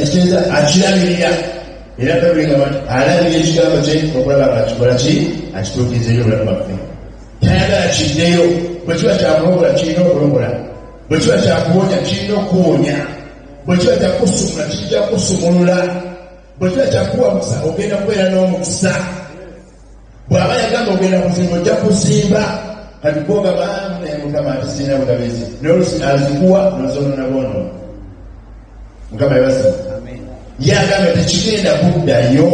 ekigenza akirabirira era kabiri alabirira ekigambo kye okulaba nga kikola ki akituukiriza eri obulamu bwaffe. Tayagala kiddeyo. Bwe kiba kyakulongola kirina okulongola, bwe kiba kyakuwonya kirina okuwonya, bwe kiba kyakusumula kijja kusumulula, bwe kiba kyakuwamusa ogenda kubeera n'omukisa. Bw'aba yagamba ogenda kuzimba ojja kuzimba. Kati kwogaba naye Mukama ati sirina bugabezi n'olusi azikuwa n'ozoonona bwonoona. Mukama yabasa. Yagamba tekigenda kuddayo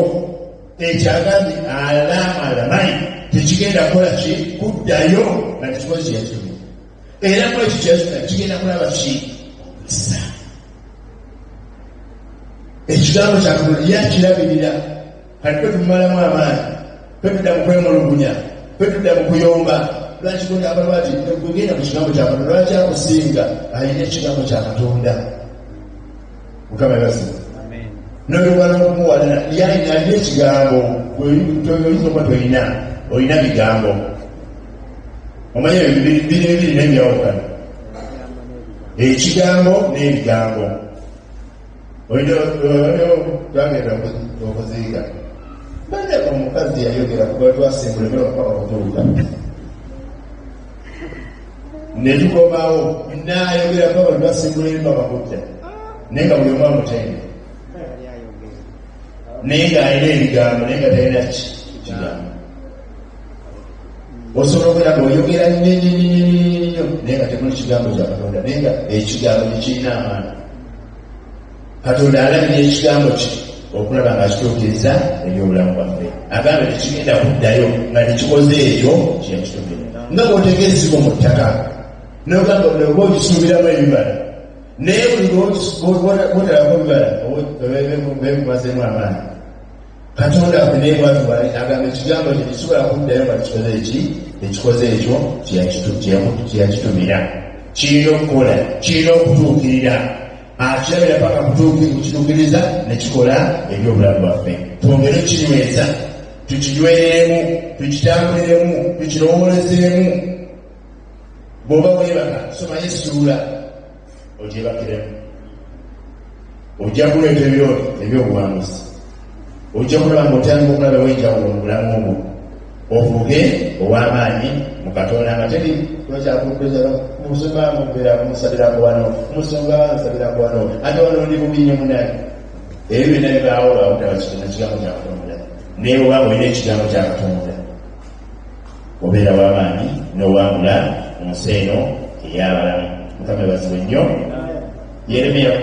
ekyagambye alamalamai tekigenda kukola ki kuddayo nga tekikozi yakirumi era mu ekyo kyasuna kigenda kulaba ki kisa. Ekigambo kyakulola yakirabirira. Kati kwe tumalamu amaanyi, kwe tudda mu kwemulugunya, kwe tudda mu kuyomba. Lwaki kundi abantu bati kugenda ku kigambo kya Katonda lwaki akusinga alina ekigambo kya Katonda. Mukama yabasa. N'olwala okumuwalana yalina ekigambo oyinza okuba toyina olina bigambo. Omanye biri n'ebyawukana ekigambo n'ebigambo. Olina twagenda okuziika bane omukazi yayogera kuba twasimbula emera paka kutuuka ne tukomawo naayogera paka twasimbula empaka kutta naye nga buli omu amutende naye ng'alina ebigambo naye nga talina kigambo. Osobola okubeera ng'oyogera nnyo naye nga temuli kigambo kya Katonda naye nga ekigambo tekirina amaanyi. Katonda alabira ekigambo kye okulaba nga kituukiriza ebyobulamu bwaffe. Agambe tekigenda kuddayo nga tekikoze ekyo kyeyakituukiriza. Nga bw'otegeezebwa mu ttaka n'ogamba oba okisuubiramu ebibala naye buli bw'otalako ebibala beemumazeemu amaanyi. Katonda affe naye bw'atyo agamba ekigambo kye tekisobola kuddayo nga tekikoze eki ekikoze ekyo kyeyakitumira. Kirina okukola, kirina okutuukirira. Akirabira paka kukituukiriza ne kikola ebyobulamu bwaffe. Twongere kinyweza, tukinyweremu, tukitambuliremu, tukirowoolezeemu. Bw'oba weebaka somayo essuula ogyebakiremu. Ojja kuleeta ebirooto ebyobuwanguzi. Ojja kulaba ng'otandika okulaba w'enjawulo mu bulamu obwo. Ofuge ow'amaanyi mu Katonda nga teri lwakyakukwezala musoma mubeera kumusalirako wano musonga nsalirako wano ate wano ndi bubiinye munani. Ebyo byonna bibaawo lwawutaba kigambo kya Katonda. Naye oba olina ekigambo kya Katonda obeera w'amaanyi n'owangula mu nsi eno ey'abalamu. Mukama yabazibwe nnyo. Yeremiya